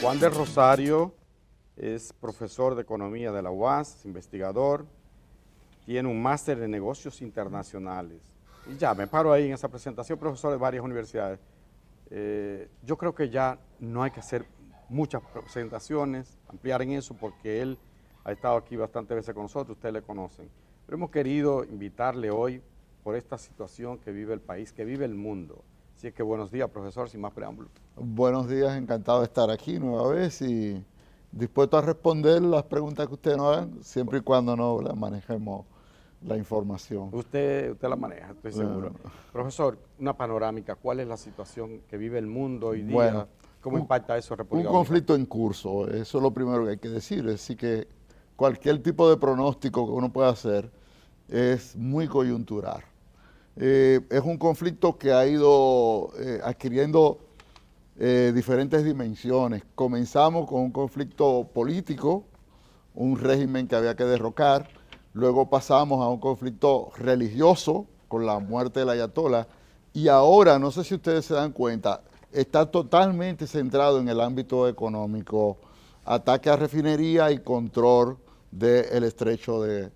Juan del Rosario es profesor de economía de la UAS, investigador, tiene un máster en negocios internacionales. Y ya, me paro ahí en esa presentación, profesor de varias universidades. Yo creo que ya no hay que hacer muchas presentaciones, ampliar en eso, porque él ha estado aquí bastantes veces con nosotros, ustedes le conocen. Pero hemos querido invitarle hoy por esta situación que vive el país, que vive el mundo. Así es que buenos días, profesor, sin más preámbulos. Buenos días, encantado de estar aquí nueva vez y dispuesto a responder las preguntas que ustedes nos hagan, siempre y cuando no la manejemos la información. Usted la maneja, estoy seguro. Profesor, una panorámica, ¿cuál es la situación que vive el mundo hoy día? Bueno, ¿Cómo impacta eso en República un Dominicana? conflicto en curso, eso es lo primero que hay que decir, es decir que cualquier tipo de pronóstico que uno pueda hacer es muy coyuntural. Es un conflicto que ha ido adquiriendo diferentes dimensiones. Comenzamos con un conflicto político, un régimen que había que derrocar, luego pasamos a un conflicto religioso con la muerte del ayatolá y ahora, no sé si ustedes se dan cuenta, está totalmente centrado en el ámbito económico, ataque a refinería y control del estrecho de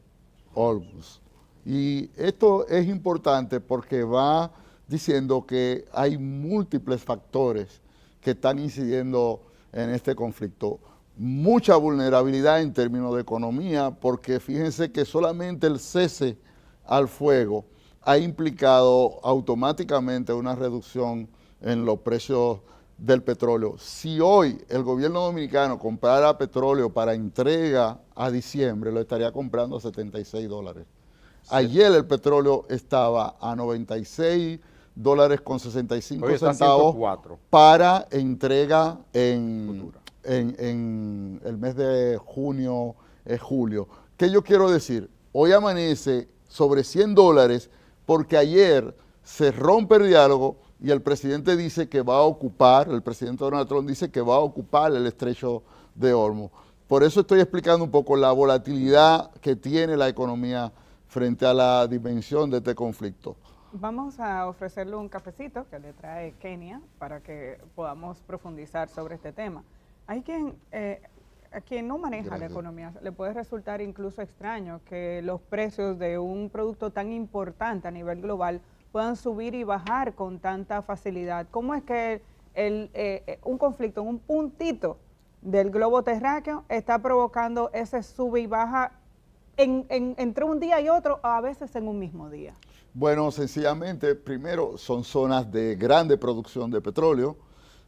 Hormuz. Y esto es importante porque va diciendo que hay múltiples factores que están incidiendo en este conflicto. Mucha vulnerabilidad en términos de economía, porque fíjense que solamente el cese al fuego ha implicado automáticamente una reducción en los precios del petróleo. Si hoy el gobierno dominicano comprara petróleo para entrega a diciembre, lo estaría comprando a $76. Sí. Ayer el petróleo estaba a $96.65 para entrega en el mes de junio, julio. ¿Qué yo quiero decir? Hoy amanece sobre $100 porque ayer se rompe el diálogo y el presidente dice que va a ocupar, el presidente Donald Trump dice que va a ocupar el estrecho de Hormuz. Por eso estoy explicando un poco la volatilidad que tiene la economía frente a la dimensión de este conflicto. Vamos a ofrecerle un cafecito que le trae Kenia para que podamos profundizar sobre este tema. Hay a quien no maneja la economía, le puede resultar incluso extraño que los precios de un producto tan importante a nivel global puedan subir y bajar con tanta facilidad. ¿Cómo es que un conflicto en un puntito del globo terráqueo está provocando ese sube y baja entre un día y otro, a veces en un mismo día? Bueno, sencillamente, primero, son zonas de grande producción de petróleo.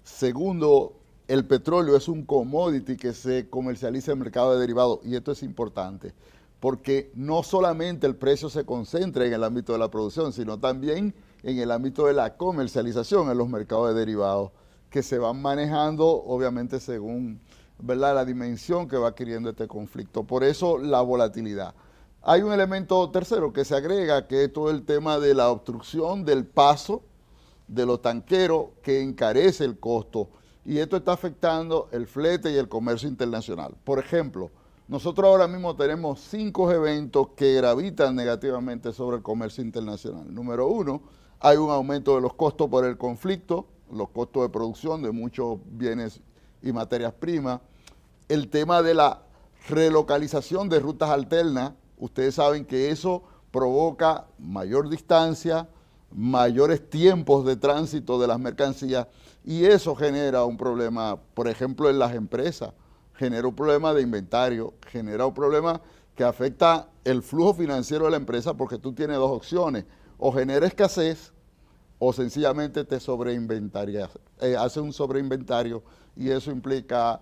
Segundo, el petróleo es un commodity que se comercializa en el mercado de derivados, y esto es importante, porque no solamente el precio se concentra en el ámbito de la producción, sino también en el ámbito de la comercialización en los mercados de derivados, que se van manejando, obviamente, según, ¿verdad?, la dimensión que va adquiriendo este conflicto. Por eso, la volatilidad. Hay un elemento tercero que se agrega, que es todo el tema de la obstrucción del paso de los tanqueros, que encarece el costo, y esto está afectando el flete y el comercio internacional. Por ejemplo, nosotros ahora mismo tenemos 5 eventos que gravitan negativamente sobre el comercio internacional. Número 1, hay un aumento de los costos por el conflicto, los costos de producción de muchos bienes y materias primas. El tema de la relocalización de rutas alternas, ustedes saben que eso provoca mayor distancia, mayores tiempos de tránsito de las mercancías, y eso genera un problema, por ejemplo, en las empresas, genera un problema de inventario, genera un problema que afecta el flujo financiero de la empresa, porque tú tienes dos opciones: o genera escasez o sencillamente te sobreinventarias, hace un sobreinventario, y eso implica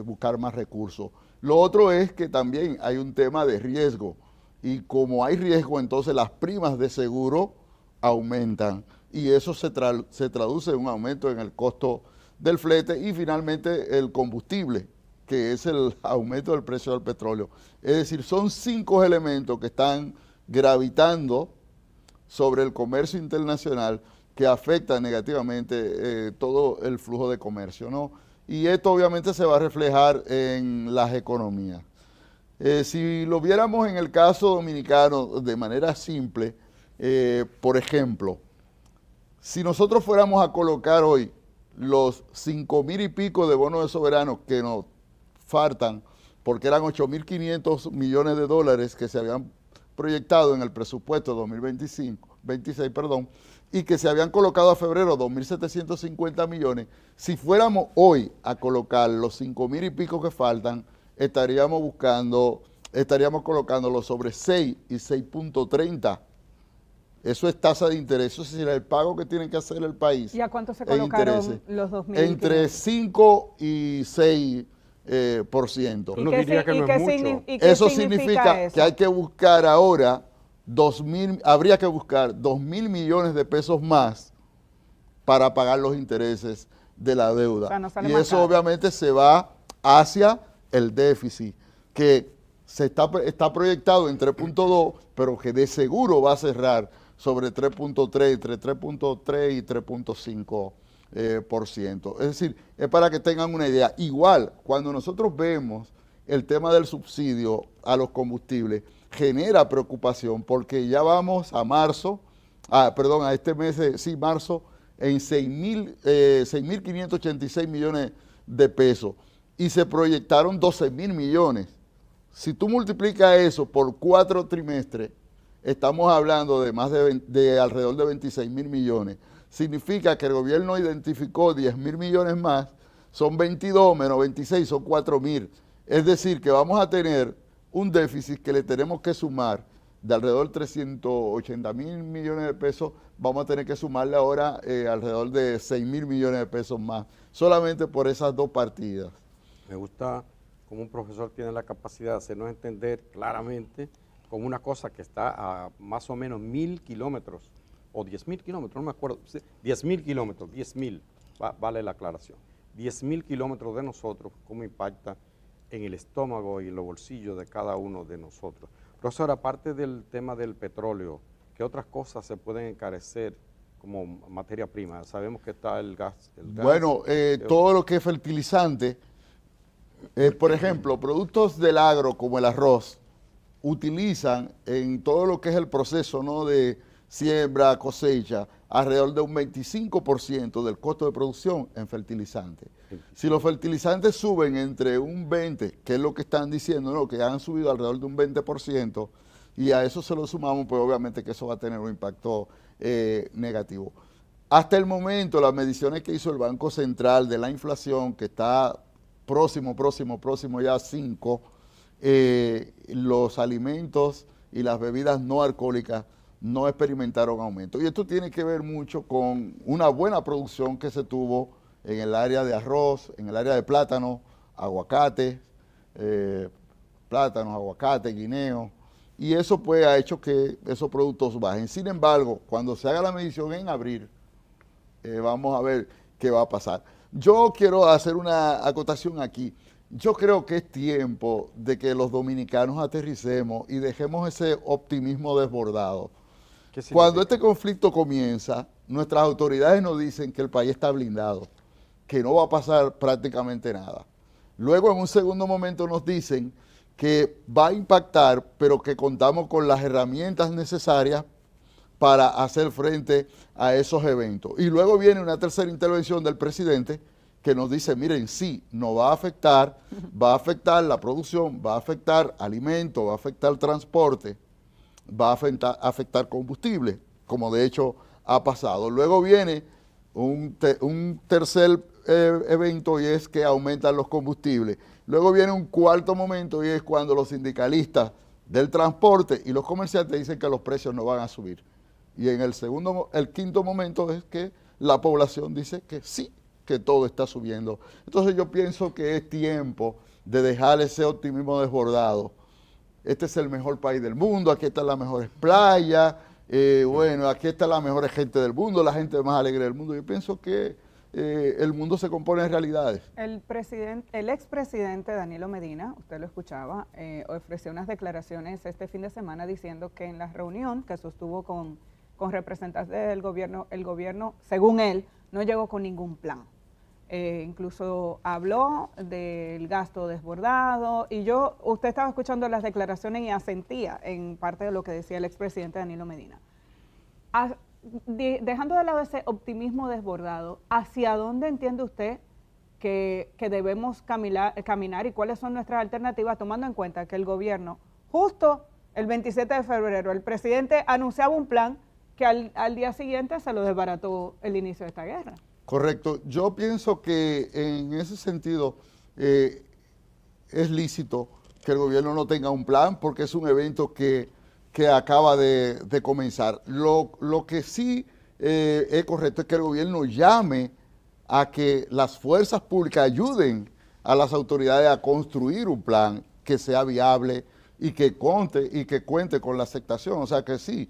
buscar más recursos. Lo otro es que también hay un tema de riesgo, y como hay riesgo, entonces las primas de seguro aumentan, y eso se traduce en un aumento en el costo del flete, y finalmente el combustible, que es el aumento del precio del petróleo. Es decir, son 5 elementos que están gravitando sobre el comercio internacional que afectan negativamente todo el flujo de comercio, ¿no? Y esto obviamente se va a reflejar en las economías. Si lo viéramos en el caso dominicano de manera simple, por ejemplo, si nosotros fuéramos a colocar hoy los 5.000 y pico de bonos de soberanos que nos faltan, porque eran 8.500 millones de dólares que se habían proyectado en el presupuesto 26, y que se habían colocado a febrero 2.750 millones, si fuéramos hoy a colocar los 5.000 y pico que faltan, estaríamos colocándolo sobre 6 y 6.30. Eso es tasa de interés, eso es decir, el pago que tiene que hacer el país. ¿Y a cuánto se colocaron los 2.000? Entre 5 y 6%. Uno diría que no es mucho. Eso significa que hay que buscar ahora habría que buscar 2.000 millones de pesos más para pagar los intereses de la deuda. O sea, no sale y más eso caro. obviamente se va hacia el déficit, que está proyectado en 3.2, pero que de seguro va a cerrar sobre 3.3, entre 3.3 y 3.5%. Es decir, es para que tengan una idea. Igual, cuando nosotros vemos el tema del subsidio a los combustibles, genera preocupación porque ya vamos a marzo, a este mes de marzo, en 6.586 millones de pesos y se proyectaron 12.000 millones. Si tú multiplicas eso por 4 trimestres, estamos hablando de más de alrededor de 26.000 millones. Significa que el gobierno identificó 10.000 millones más, son 22 menos 26, son 4.000. Es decir, que vamos a tener un déficit que le tenemos que sumar de alrededor de 380.000 millones de pesos, vamos a tener que sumarle ahora alrededor de 6.000 millones de pesos más, solamente por esas dos partidas. Me gusta cómo un profesor tiene la capacidad de hacernos entender claramente como una cosa que está a más o menos 1.000 kilómetros, o 10.000 kilómetros, no me acuerdo, 10.000 kilómetros, 10.000, vale la aclaración, 10.000 kilómetros de nosotros, cómo impacta en el estómago y en los bolsillos de cada uno de nosotros. Profesor, aparte del tema del petróleo, ¿qué otras cosas se pueden encarecer como materia prima? Sabemos que está el gas. Bueno, todo lo que es fertilizante, por ejemplo, productos del agro como el arroz, utilizan en todo lo que es el proceso, ¿no?, de siembra, cosecha, alrededor de un 25% del costo de producción en fertilizantes. Si los fertilizantes suben entre un 20%, que es lo que están diciendo, ¿no?, que han subido alrededor de un 20%, y a eso se lo sumamos, pues obviamente que eso va a tener un impacto negativo. Hasta el momento, las mediciones que hizo el Banco Central de la inflación, que está próximo ya a 5%, los alimentos y las bebidas no alcohólicas no experimentaron aumento. Y esto tiene que ver mucho con una buena producción que se tuvo en el área de arroz, en el área de plátano, aguacate, guineo, y eso pues ha hecho que esos productos bajen. Sin embargo, cuando se haga la medición en abril, vamos a ver qué va a pasar. Yo quiero hacer una acotación aquí. Yo creo que es tiempo de que los dominicanos aterricemos y dejemos ese optimismo desbordado. Cuando este conflicto comienza, nuestras autoridades nos dicen que el país está blindado, que no va a pasar prácticamente nada. Luego, en un segundo momento, nos dicen que va a impactar, pero que contamos con las herramientas necesarias para hacer frente a esos eventos. Y luego viene una tercera intervención del presidente que nos dice, miren, sí, nos va a afectar la producción, va a afectar alimentos, va a afectar transporte, va a afectar combustible, como de hecho ha pasado. Luego viene un tercer evento y es que aumentan los combustibles. Luego viene un cuarto momento y es cuando los sindicalistas del transporte y los comerciantes dicen que los precios no van a subir. Y en el quinto momento es que la población dice que sí, que todo está subiendo. Entonces yo pienso que es tiempo de dejar ese optimismo desbordado. Este es el mejor país del mundo, aquí están las mejores playas, aquí está la mejor gente del mundo, la gente más alegre del mundo. Yo pienso que el mundo se compone de realidades. El expresidente Danilo Medina, usted lo escuchaba, ofreció unas declaraciones este fin de semana diciendo que en la reunión que sostuvo con representantes del gobierno, el gobierno, según él, no llegó con ningún plan. Incluso habló del gasto desbordado y usted estaba escuchando las declaraciones y asentía en parte de lo que decía el expresidente Danilo Medina. dejando de lado ese optimismo desbordado, ¿hacia dónde entiende usted que debemos caminar y cuáles son nuestras alternativas, tomando en cuenta que el gobierno, justo el 27 de febrero, el presidente anunciaba un plan que al día siguiente se lo desbarató el inicio de esta guerra? Correcto. Yo pienso que en ese sentido es lícito que el gobierno no tenga un plan porque es un evento que acaba de comenzar. Lo que sí es correcto es que el gobierno llame a que las fuerzas públicas ayuden a las autoridades a construir un plan que sea viable y que cuente con la aceptación. O sea que sí,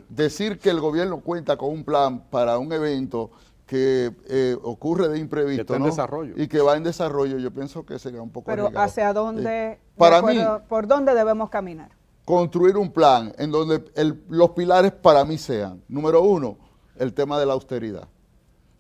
decir que el gobierno cuenta con un plan para un evento que ocurre de imprevisto, que está en desarrollo. Y que va en desarrollo, yo pienso que sería un poco Pero arriesgado. ¿hacia dónde, para mí, por dónde debemos caminar? Construir un plan en donde los pilares para mí sean, número uno, el tema de la austeridad.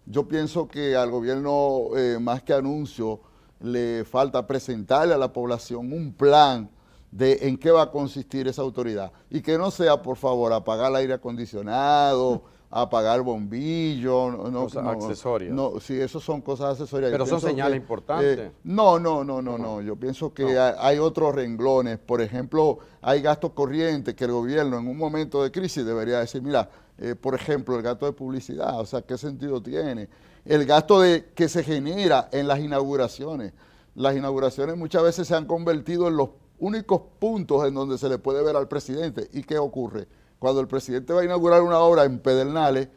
Yo pienso que al gobierno, más que anuncio, le falta presentarle a la población un plan de en qué va a consistir esa autoridad. Y que no sea, por favor, apagar el aire acondicionado, apagar bombillos. Cosas accesorias. No, sí, eso son cosas accesorias. Pero son señales importantes. No. Yo pienso que hay otros renglones. Por ejemplo, hay gastos corrientes que el gobierno en un momento de crisis debería decir, mira, por ejemplo, el gasto de publicidad, o sea, ¿qué sentido tiene? El gasto que se genera en las inauguraciones. Las inauguraciones muchas veces se han convertido en los únicos puntos en donde se le puede ver al presidente. ¿Y qué ocurre? Cuando el presidente va a inaugurar una obra en Pedernales,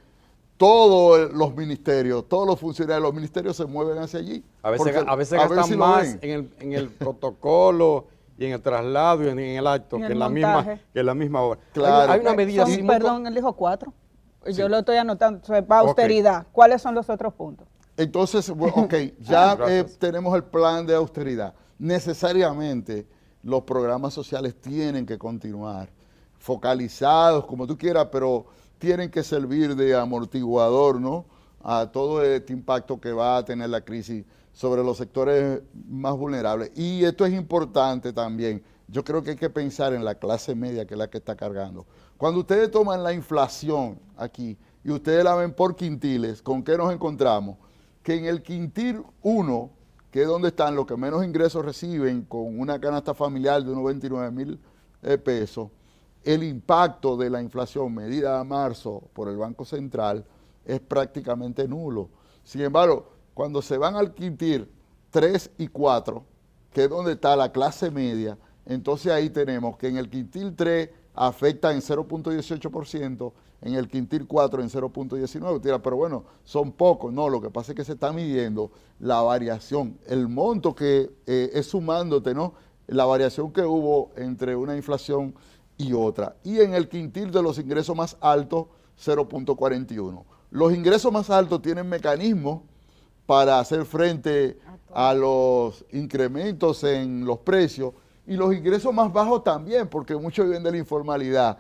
todos los ministerios, todos los funcionarios de los ministerios se mueven hacia allí. A veces gastan más en el protocolo y en el traslado y en el acto que en la misma obra. Claro. Hay una medida Perdón, él dijo 4. Yo lo estoy anotando. Para austeridad, ¿cuáles son los otros puntos? Entonces, ya tenemos el plan de austeridad. Necesariamente los programas sociales tienen que continuar, focalizados, como tú quieras, pero tienen que servir de amortiguador, ¿no?, a todo este impacto que va a tener la crisis sobre los sectores más vulnerables. Y esto es importante también. Yo creo que hay que pensar en la clase media, que es la que está cargando. Cuando ustedes toman la inflación aquí y ustedes la ven por quintiles, ¿con qué nos encontramos? Que en el quintil 1, que es donde están los que menos ingresos reciben, con una canasta familiar de unos 29,000 pesos, el impacto de la inflación medida a marzo por el Banco Central es prácticamente nulo. Sin embargo, cuando se van al quintil 3 y 4, que es donde está la clase media, entonces ahí tenemos que en el quintil 3 afecta en 0.18%, en el quintil 4 en 0.19%. Pero bueno, son pocos. No, lo que pasa es que se está midiendo la variación, el monto que es sumándote, ¿no?, la variación que hubo entre una inflación y otra. Y en el quintil de los ingresos más altos, 0.41. Los ingresos más altos tienen mecanismos para hacer frente a los incrementos en los precios, y los ingresos más bajos también, porque muchos viven de la informalidad.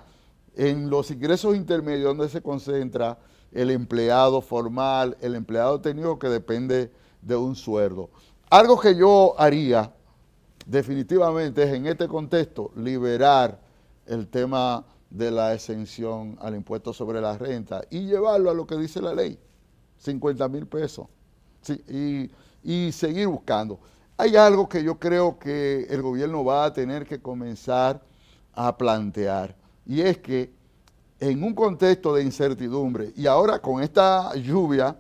En los ingresos intermedios, donde se concentra el empleado formal, el empleado técnico que depende de un sueldo. Algo que yo haría definitivamente es, en este contexto, liberar el tema de la exención al impuesto sobre la renta y llevarlo a lo que dice la ley, 50,000 pesos. Sí, y seguir buscando. Hay algo que yo creo que el gobierno va a tener que comenzar a plantear, y es que en un contexto de incertidumbre, y ahora con esta lluvia,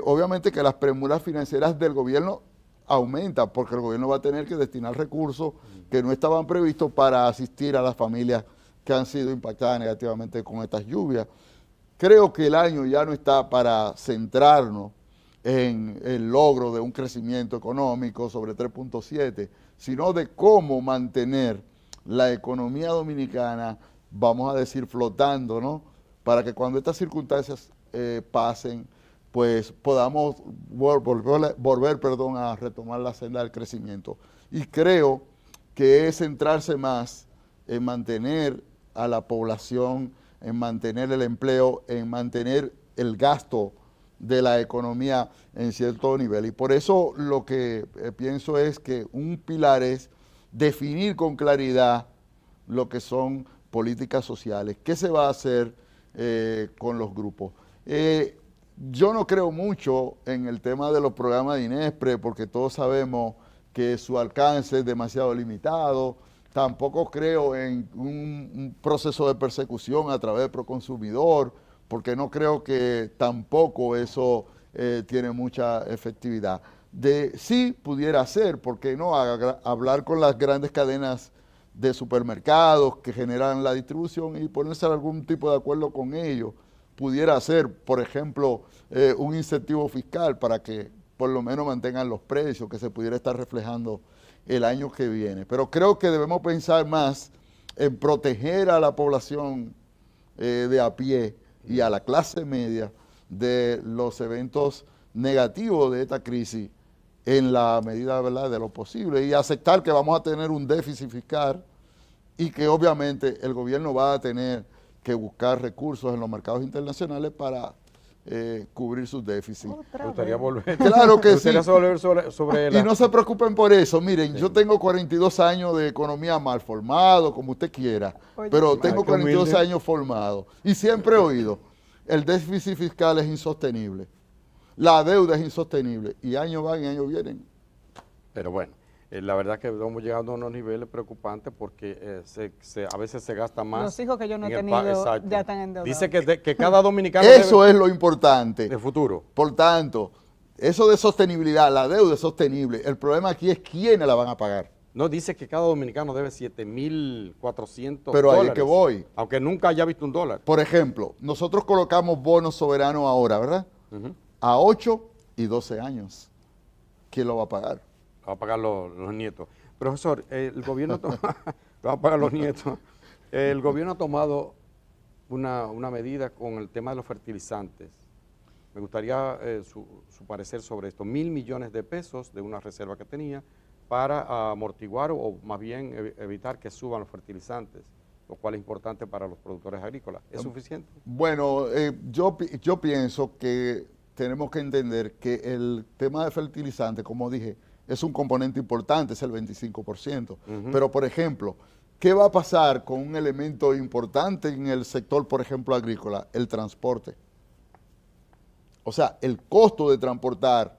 obviamente que las premuras financieras del gobierno aumentan, porque el gobierno va a tener que destinar recursos que no estaban previstos para asistir a las familias que han sido impactadas negativamente con estas lluvias. Creo que el año ya no está para centrarnos en el logro de un crecimiento económico sobre 3.7, sino de cómo mantener la economía dominicana, vamos a decir, flotando, ¿no?, para que cuando estas circunstancias pasen, pues podamos volver a retomar la senda del crecimiento. Y creo que es centrarse más en mantener a la población, en mantener el empleo, en mantener el gasto de la economía en cierto nivel. Y por eso lo que pienso es que un pilar es definir con claridad lo que son políticas sociales, qué se va a hacer con los grupos. Yo no creo mucho en el tema de los programas de INESPRE porque todos sabemos que su alcance es demasiado limitado. Tampoco creo en un proceso de persecución a través del Proconsumidor porque no creo que tampoco eso tiene mucha efectividad. Sí pudiera ser, ¿por qué no? Hablar con las grandes cadenas de supermercados que generan la distribución y ponerse algún tipo de acuerdo con ellos. Pudiera ser, por ejemplo, un incentivo fiscal para que por lo menos mantengan los precios que se pudiera estar reflejando el año que viene. Pero creo que debemos pensar más en proteger a la población de a pie y a la clase media de los eventos negativos de esta crisis en la medida, ¿verdad?, de lo posible y aceptar que vamos a tener un déficit fiscal y que obviamente el gobierno va a tener que buscar recursos en los mercados internacionales para cubrir sus déficits. Me gustaría volver. Claro que me gustaría sí. volver sobre Y no se preocupen por eso. Miren, yo tengo 42 años de economía mal formado, como usted quiera, Oye, pero tengo qué humilde. 42 años formado. Y siempre he oído, el déficit fiscal es insostenible, la deuda es insostenible, y años van y años vienen. Pero bueno, la verdad que estamos llegando a unos niveles preocupantes porque a veces se gasta más. Los hijos que yo no he en el tenido exacto. ya están endeudados. Dice que cada dominicano Eso debe es lo importante. de futuro. Por tanto, eso de sostenibilidad, la deuda es sostenible. El problema aquí es quiénes la van a pagar. No, dice que cada dominicano debe 7.400 Pero ahí dólares. es que voy. Aunque nunca haya visto un dólar. Por ejemplo, nosotros colocamos bonos soberanos ahora, ¿verdad? Ujú. A 8 y 12 años. ¿Quién lo va a pagar? Lo va a pagar los nietos. Profesor, el gobierno lo va a pagar los nietos. El gobierno ha tomado una medida con el tema de los fertilizantes. Me gustaría su parecer sobre esto. 1.000 millones de pesos de una reserva que tenía para amortiguar o más bien evitar que suban los fertilizantes, lo cual es importante para los productores agrícolas. ¿Es suficiente? Bueno, yo pienso que tenemos que entender que el tema de fertilizantes, como dije, es un componente importante, es el 25%. Pero, por ejemplo, ¿qué va a pasar con un elemento importante en el sector, por ejemplo, agrícola? El transporte. O sea, el costo de transportar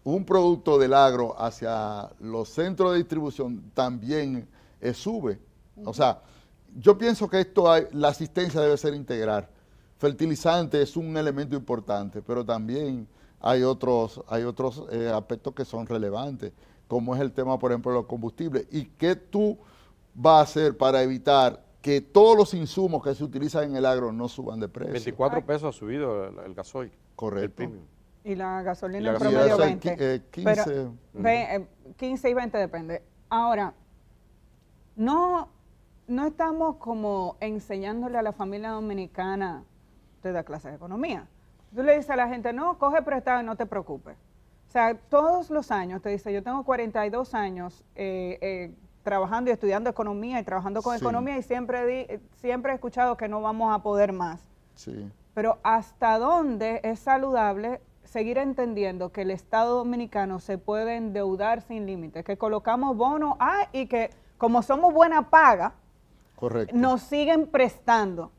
un producto del agro hacia los centros de distribución también sube. O sea, yo pienso que la asistencia debe ser integral. Fertilizante es un elemento importante, pero también hay otros aspectos que son relevantes, como es el tema, por ejemplo, de los combustibles. ¿Y qué tú vas a hacer para evitar que todos los insumos que se utilizan en el agro no suban de precio? 24 pesos ha subido el gasoil. Correcto. El premium. Y la gasolina Y la en gasolina promedio debe ser 20. 15. Pero, 15 y 20 depende. Ahora, no estamos como enseñándole a la familia dominicana de la clase de economía. Tú le dices a la gente, no, coge prestado y no te preocupes. O sea, todos los años te dice, yo tengo 42 años trabajando y estudiando economía y trabajando con Sí. economía y siempre he escuchado que no vamos a poder más. Sí. Pero ¿hasta dónde es saludable seguir entendiendo que el Estado dominicano se puede endeudar sin límites? Que colocamos bonos y que como somos buena paga, Correcto. nos siguen prestando.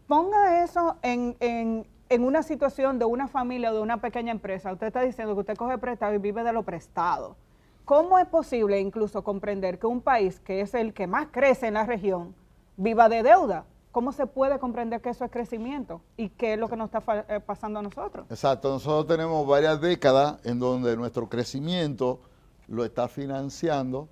Ponga eso en una situación de una familia o de una pequeña empresa. Usted está diciendo que usted coge prestado y vive de lo prestado. ¿Cómo es posible incluso comprender que un país que es el que más crece en la región viva de deuda? ¿Cómo se puede comprender que eso es crecimiento? ¿Y qué es lo que nos está pasando a nosotros? Exacto, nosotros tenemos varias décadas en donde nuestro crecimiento lo está financiando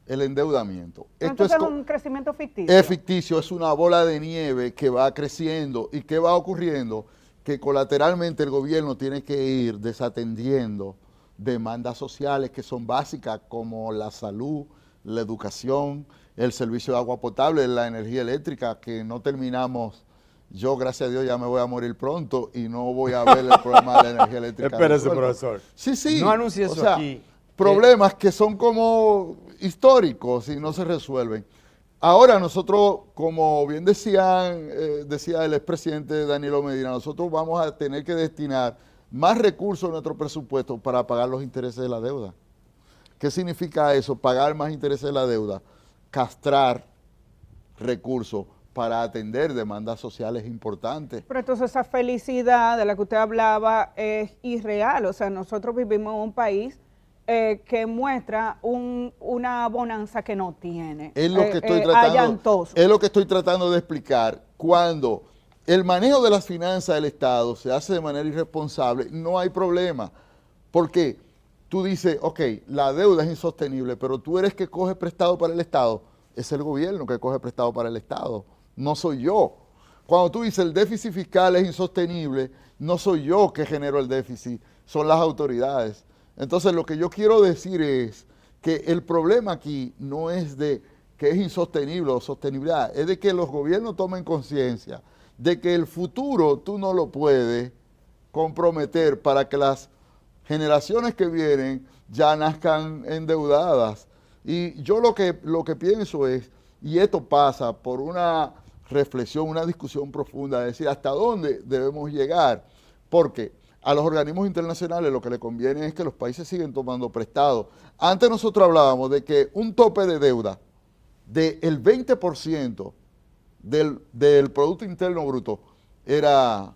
el endeudamiento. Entonces es un crecimiento ficticio. Es ficticio, es una bola de nieve que va creciendo. ¿Y qué va ocurriendo? Que colateralmente el gobierno tiene que ir desatendiendo demandas sociales que son básicas como la salud, la educación, el servicio de agua potable, la energía eléctrica, que no terminamos. Yo, gracias a Dios, ya me voy a morir pronto y no voy a ver el problema de la energía eléctrica. Espérese, resuelto. profesor. Sí, sí. No anuncie eso aquí. Problemas que son como históricos y no se resuelven. Ahora nosotros, como bien decía el expresidente Danilo Medina, nosotros vamos a tener que destinar más recursos en nuestro presupuesto para pagar los intereses de la deuda. ¿Qué significa eso? Pagar más intereses de la deuda. Castrar recursos para atender demandas sociales importantes. Pero entonces esa felicidad de la que usted hablaba es irreal. O sea, nosotros vivimos en un país que muestra una bonanza que no tiene. Es lo que estoy tratando de explicar. Cuando el manejo de las finanzas del Estado se hace de manera irresponsable, no hay problema. Porque tú dices, ok, la deuda es insostenible, pero tú eres que coge prestado para el Estado. Es el gobierno que coge prestado para el Estado, no soy yo. Cuando tú dices el déficit fiscal es insostenible, no soy yo que genero el déficit, son las autoridades. Entonces lo que yo quiero decir es que el problema aquí no es de que es insostenible o sostenibilidad, es de que los gobiernos tomen conciencia de que el futuro tú no lo puedes comprometer para que las generaciones que vienen ya nazcan endeudadas. Y yo lo que pienso es, y esto pasa por una reflexión, una discusión profunda, de decir hasta dónde debemos llegar, porque a los organismos internacionales lo que le conviene es que los países siguen tomando prestado. Antes nosotros hablábamos de que un tope de deuda del 20% del Producto Interno Bruto era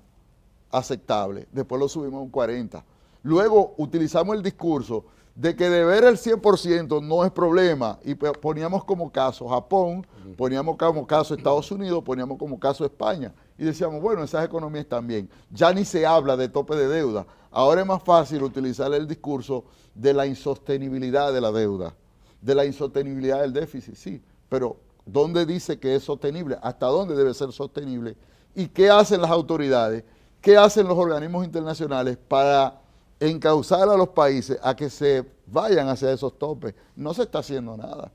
aceptable, después lo subimos a un 40%. Luego utilizamos el discurso de que deber el 100% no es problema y poníamos como caso Japón, poníamos como caso Estados Unidos, poníamos como caso España y decíamos, bueno, esas economías también. Ya ni se habla de tope de deuda. Ahora es más fácil utilizar el discurso de la insostenibilidad de la deuda, de la insostenibilidad del déficit, sí, pero ¿dónde dice que es sostenible? ¿Hasta dónde debe ser sostenible? ¿Y qué hacen las autoridades? ¿Qué hacen los organismos internacionales para encauzar a los países a que se vayan hacia esos topes? No se está haciendo nada.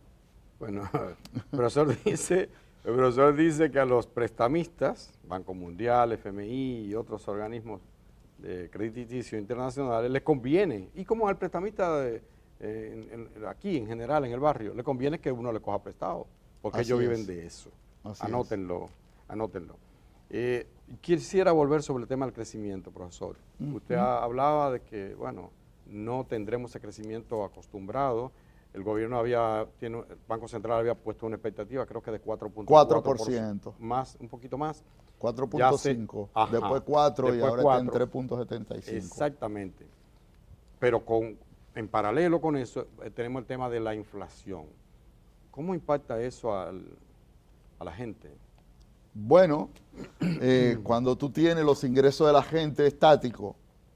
Bueno, el profesor dice que a los prestamistas, Banco Mundial, FMI y otros organismos de crediticio internacionales, les conviene, y como al prestamista aquí en general, en el barrio, le conviene que uno le coja prestado, porque ellos viven de eso. Anótenlo. Quisiera volver sobre el tema del crecimiento, profesor. Usted hablaba de que, bueno, no tendremos ese crecimiento acostumbrado. El gobierno el Banco Central había puesto una expectativa, creo que de 4%. Más, un poquito más. 4.5, después 4 y ahora 4. Está en 3.75. Exactamente. Pero en paralelo con eso tenemos el tema de la inflación. ¿Cómo impacta eso a la gente? Bueno, cuando tú tienes los ingresos de la gente estáticos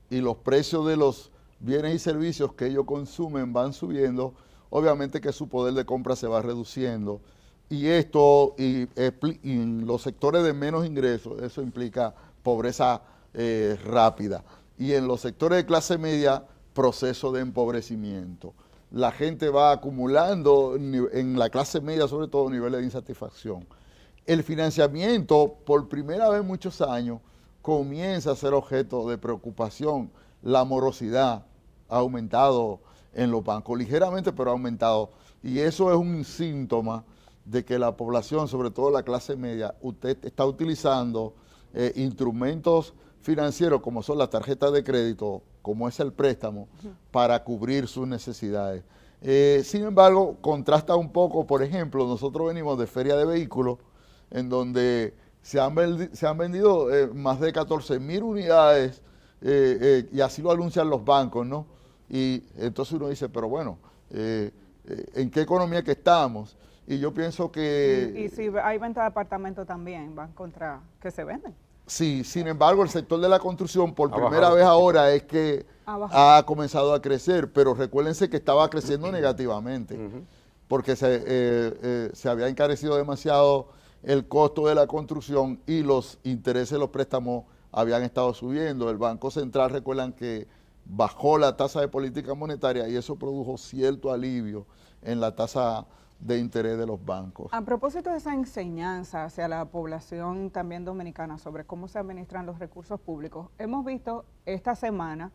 y los precios de los bienes y servicios que ellos consumen van subiendo, obviamente que su poder de compra se va reduciendo. Y esto, en los sectores de menos ingresos, eso implica pobreza rápida. Y en los sectores de clase media, proceso de empobrecimiento. La gente va acumulando, en la clase media sobre todo, niveles de insatisfacción. El financiamiento, por primera vez en muchos años, comienza a ser objeto de preocupación. La morosidad ha aumentado en los bancos, ligeramente, pero ha aumentado. Y eso es un síntoma de que la población, sobre todo la clase media, usted está utilizando instrumentos financieros como son las tarjetas de crédito, como es el préstamo, para cubrir sus necesidades. Sin embargo, contrasta un poco, por ejemplo, nosotros venimos de feria de vehículos, en donde se han vendido más de 14.000 unidades y así lo anuncian los bancos, ¿no? Y entonces uno dice, pero bueno, ¿en qué economía que estamos? Y yo pienso que... Y si hay venta de apartamentos también, van contra que se venden. Sí, sin embargo, el sector de la construcción por primera vez ahora es que ha comenzado a crecer, pero recuérdense que estaba creciendo negativamente, porque se había encarecido demasiado el costo de la construcción y los intereses de los préstamos habían estado subiendo. El Banco Central, recuerdan que bajó la tasa de política monetaria y eso produjo cierto alivio en la tasa de interés de los bancos. A propósito de esa enseñanza hacia la población también dominicana sobre cómo se administran los recursos públicos, hemos visto esta semana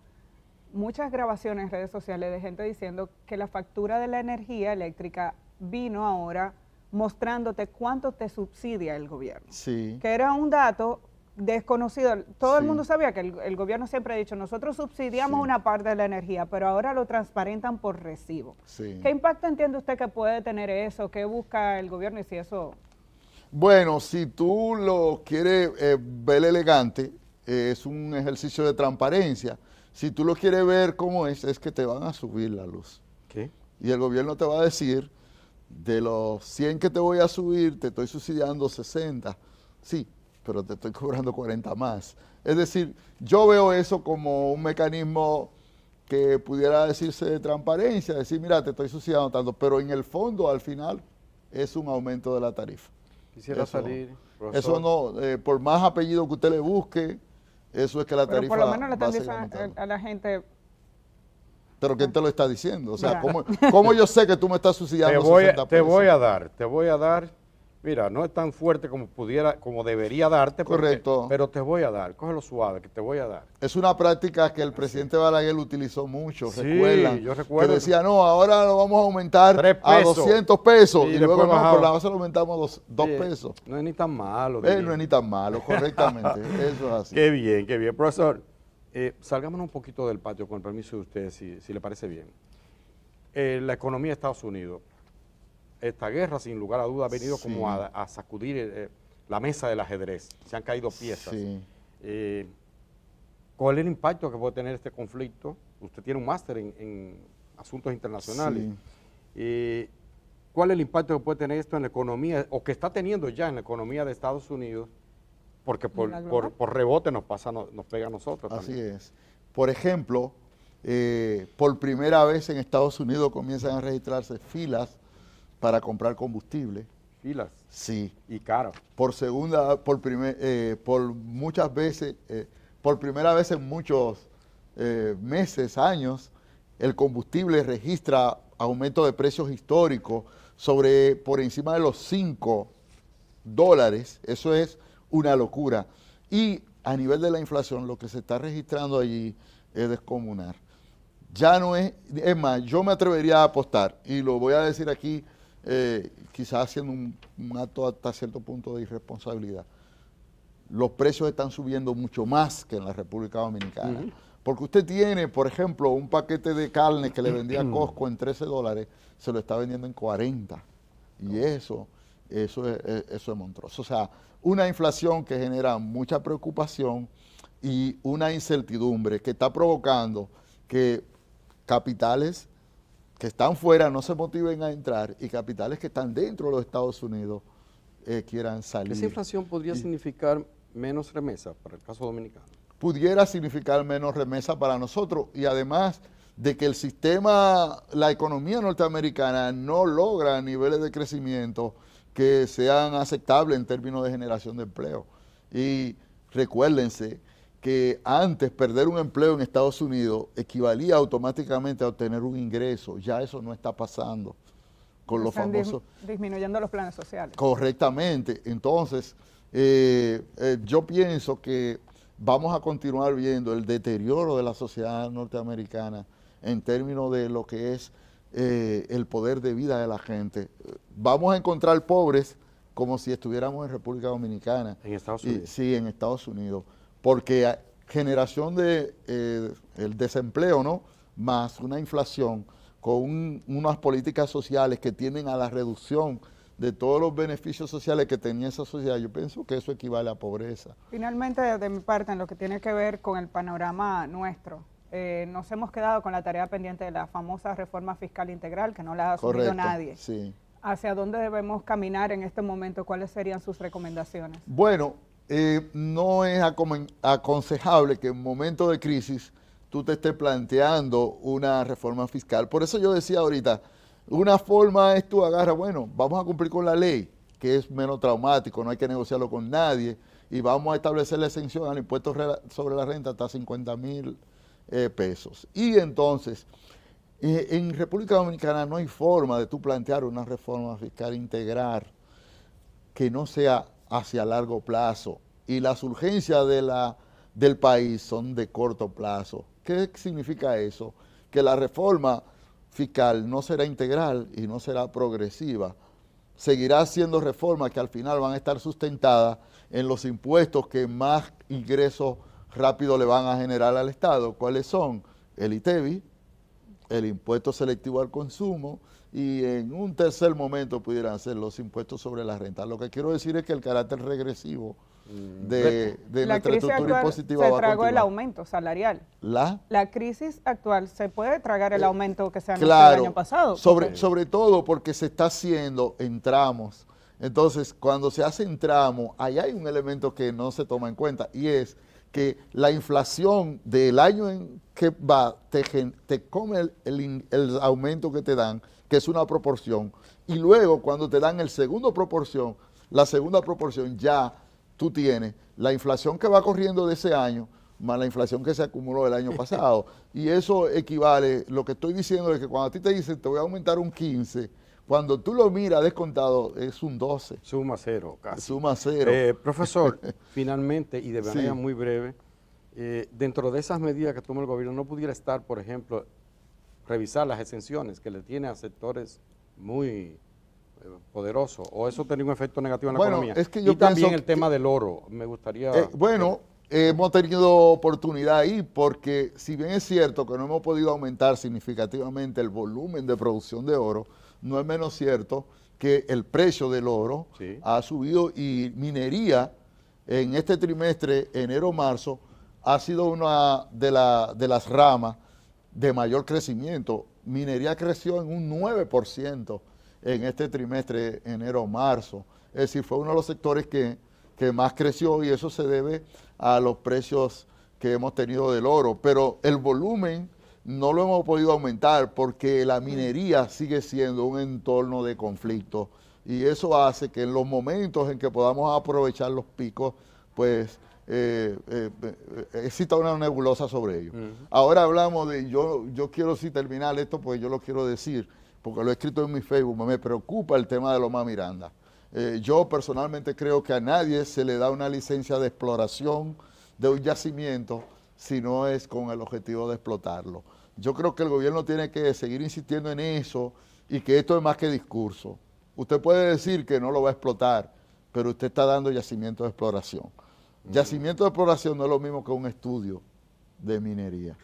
muchas grabaciones en redes sociales de gente diciendo que la factura de la energía eléctrica vino ahora mostrándote cuánto te subsidia el gobierno. Sí. Que era un dato desconocido. Todo el mundo sabía que el gobierno siempre ha dicho, nosotros subsidiamos una parte de la energía, pero ahora lo transparentan por recibo. ¿Qué impacto entiende usted que puede tener eso? ¿Qué busca el gobierno y si eso...? Bueno, si tú lo quieres ver elegante, es un ejercicio de transparencia. Si tú lo quieres ver como es que te van a subir la luz. ¿Qué? Y el gobierno te va a decir, de los 100 que te voy a subir, te estoy subsidiando 60. Sí, pero te estoy cobrando 40 más. Es decir, yo veo eso como un mecanismo que pudiera decirse de transparencia, decir, mira, te estoy subsidiando tanto, pero en el fondo, al final, es un aumento de la tarifa. Quisiera Eso- salir, Eso profesor. no, por más apellido que usted le busque, eso es que la Pero tarifa por lo menos le va están a seguir diciendo aumentando. a la gente, Pero ¿quién te lo está diciendo? O sea, Mira. ¿cómo yo sé que tú me estás subsidiando Te voy, 60 te pesos? te voy a dar, mira, no es tan fuerte como pudiera, como debería darte, Correcto. pero te voy a dar, cógelo suave, que te voy a dar. Es una práctica que el presidente Balaguer utilizó mucho, Sí, recuerdan, yo recuerdo. que decía, no, ahora lo vamos a aumentar 3 a pesos. 200 pesos, Y y luego después no, bajaba. pero nada más se lo aumentamos 2 Sí, pesos. No es ni tan malo. No es ni tan malo, correctamente, eso es así. Qué bien, qué bien. Profesor, salgámonos un poquito del patio, con el permiso de usted, si le parece bien. La economía de Estados Unidos, esta guerra, sin lugar a duda, ha venido Sí. como a sacudir la mesa del ajedrez. Se han caído piezas. Sí. ¿Cuál es el impacto que puede tener este conflicto? Usted tiene un máster en asuntos internacionales. ¿Cuál es el impacto que puede tener esto en la economía, o que está teniendo ya en la economía de Estados Unidos? Porque ¿En la global? por rebote nos pega a nosotros Así también. es. Por ejemplo, por primera vez en Estados Unidos comienzan a registrarse filas para comprar combustible. Filas Sí. y caro. Por muchas veces, por primera vez en muchos meses, años, el combustible registra aumento de precios históricos por encima de los $5. Eso es una locura. Y a nivel de la inflación, lo que se está registrando allí es descomunal. Ya no es más, yo me atrevería a apostar, y lo voy a decir aquí, quizás haciendo un acto hasta cierto punto de irresponsabilidad. Los precios están subiendo mucho más que en la República Dominicana. Porque usted tiene, por ejemplo, un paquete de carne que le vendía a Costco en $13, se lo está vendiendo en 40. Y eso es monstruoso. O sea, una inflación que genera mucha preocupación y una incertidumbre que está provocando que capitales que están fuera no se motiven a entrar y capitales que están dentro de los Estados Unidos quieran salir. ¿Esa inflación podría significar menos remesas para el caso dominicano? Pudiera significar menos remesa para nosotros, y además de que el sistema, la economía norteamericana no logra niveles de crecimiento que sean aceptables en términos de generación de empleo. Y recuérdense que antes perder un empleo en Estados Unidos equivalía automáticamente a obtener un ingreso. Ya eso no está pasando con los están famosos... disminuyendo los planes sociales. Correctamente. Entonces, yo pienso que vamos a continuar viendo el deterioro de la sociedad norteamericana en términos de lo que es el poder de vida de la gente. Vamos a encontrar pobres como si estuviéramos en República Dominicana. En Estados Unidos. Sí, en Estados Unidos. Porque generación de el desempleo, ¿no? Más una inflación con unas políticas sociales que tienden a la reducción de todos los beneficios sociales que tenía esa sociedad, yo pienso que eso equivale a pobreza. Finalmente, de mi parte, en lo que tiene que ver con el panorama nuestro, nos hemos quedado con la tarea pendiente de la famosa reforma fiscal integral, que no la ha asumido Correcto, nadie. sí. ¿Hacia dónde debemos caminar en este momento? ¿Cuáles serían sus recomendaciones? Bueno, no es aconsejable que en momentos de crisis tú te estés planteando una reforma fiscal. Por eso yo decía ahorita, una forma es tú agarras, bueno, vamos a cumplir con la ley, que es menos traumático, no hay que negociarlo con nadie, y vamos a establecer la exención al impuesto sobre la renta hasta 50,000 pesos. Y entonces, en República Dominicana no hay forma de tú plantear una reforma fiscal integral que no sea hacia largo plazo, y las urgencias del país son de corto plazo. ¿Qué significa eso? Que la reforma fiscal no será integral y no será progresiva. Seguirá siendo reformas que al final van a estar sustentadas en los impuestos que más ingresos rápido le van a generar al Estado. ¿Cuáles son? El ITEVI, el impuesto selectivo al consumo y en un tercer momento pudieran ser los impuestos sobre la renta. Lo que quiero decir es que el carácter regresivo de La nuestra crisis estructura actual impositiva se va a tragó el continuar. aumento salarial. La La crisis actual se puede tragar el aumento que se anunció Claro, el año pasado. sobre todo porque se está haciendo en tramos. Entonces, cuando se hace en tramos, ahí hay un elemento que no se toma en cuenta y es que la inflación del año en que va te come el aumento que te dan, que es una proporción, y luego cuando te dan la segunda proporción ya tú tienes la inflación que va corriendo de ese año más la inflación que se acumuló el año pasado. Y eso equivale, lo que estoy diciendo es que cuando a ti te dicen te voy a aumentar un 15, cuando tú lo miras descontado es un 12. Suma cero, casi. Suma cero. Profesor, finalmente, y de manera Sí. muy breve, dentro de esas medidas que toma el gobierno, ¿no pudiera estar, por ejemplo, revisar las exenciones que le tiene a sectores muy poderosos? ¿O eso tiene un efecto negativo en la Bueno, economía? es que yo y también pienso el tema del oro, me gustaría... Hemos tenido oportunidad ahí porque si bien es cierto que no hemos podido aumentar significativamente el volumen de producción de oro, no es menos cierto que el precio del oro Sí. ha subido y minería en este trimestre, enero-marzo, ha sido una de las ramas de mayor crecimiento. Minería creció en un 9% en este trimestre, enero-marzo. Es decir, fue uno de los sectores que más creció y eso se debe a los precios que hemos tenido del oro. Pero el volumen no lo hemos podido aumentar porque la minería sigue siendo un entorno de conflicto y eso hace que en los momentos en que podamos aprovechar los picos, pues exista una nebulosa sobre ellos. Ahora hablamos de, yo quiero sí terminar esto porque yo lo quiero decir, porque lo he escrito en mi Facebook, me preocupa el tema de Loma Miranda. Yo personalmente creo que a nadie se le da una licencia de exploración de un yacimiento si no es con el objetivo de explotarlo. Yo creo que el gobierno tiene que seguir insistiendo en eso y que esto es más que discurso. Usted puede decir que no lo va a explotar, pero usted está dando yacimiento de exploración. Yacimiento de exploración no es lo mismo que un estudio de minería.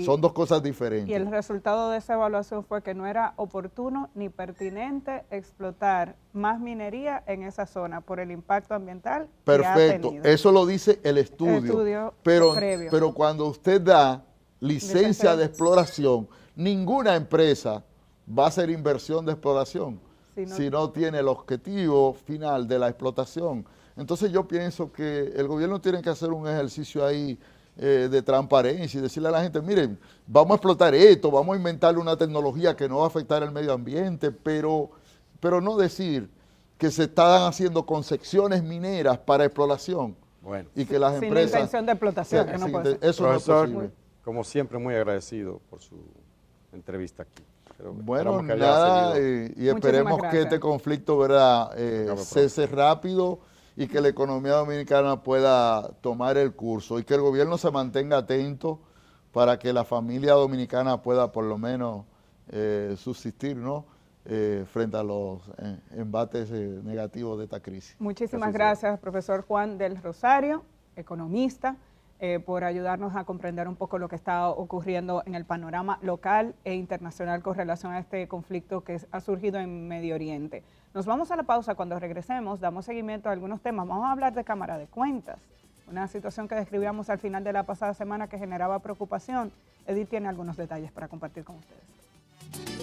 Son dos cosas diferentes. Y el resultado de esa evaluación fue que no era oportuno ni pertinente explotar más minería en esa zona por el impacto ambiental que ha Perfecto, tenido. eso lo dice el estudio, pero cuando usted da licencia de exploración, ninguna empresa va a hacer inversión de exploración si no tiene el objetivo final de la explotación. Entonces yo pienso que el gobierno tiene que hacer un ejercicio ahí de transparencia y decirle a la gente, miren, vamos a explotar esto, vamos a inventarle una tecnología que no va a afectar el medio ambiente, pero no decir que se están haciendo concesiones mineras para exploración. Bueno, y que las sin empresas... intención de explotación, que no puede ser. Eso no es profesor, posible. como siempre, muy agradecido por su entrevista aquí. Bueno, Esperamos que haya nada, servido. y esperemos que gracias. este conflicto, ¿verdad?, Acabe cese rápido y que la economía dominicana pueda tomar el curso y que el gobierno se mantenga atento para que la familia dominicana pueda por lo menos subsistir, ¿no?, frente a los embates negativos de esta crisis. Muchísimas gracias, profesor Juan del Rosario, economista, por ayudarnos a comprender un poco lo que está ocurriendo en el panorama local e internacional con relación a este conflicto que ha surgido en Medio Oriente. Nos vamos a la pausa. Cuando regresemos damos seguimiento a algunos temas. Vamos a hablar de Cámara de Cuentas, una situación que describíamos al final de la pasada semana que generaba preocupación. Edith tiene algunos detalles para compartir con ustedes.